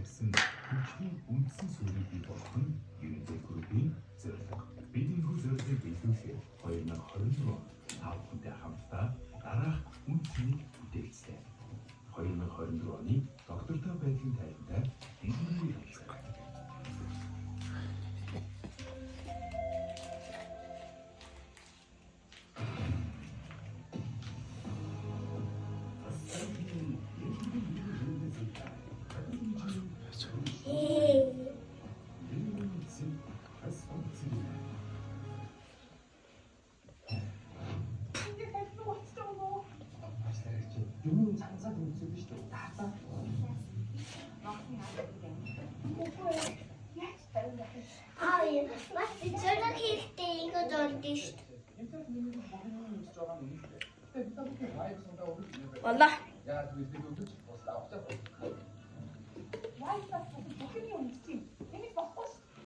гэсэн хүчний үндсэн суурийг бий болгох нь Unity Group-ийн зорилго. Бид энэ зорилгыг биелүүлэхэд 2024 он тав хүнтэй хамтдаа дараах үндсийг бүтээлцлээ. 2024 оны доктортой байдлын тайлбар бидний хэлцээ. Yung 장사 동수도 시도 다다. Hayır. Bak bir çocuk isteği kadar düştü. Valla. 야, 그 이거 또 왔다. 와이프가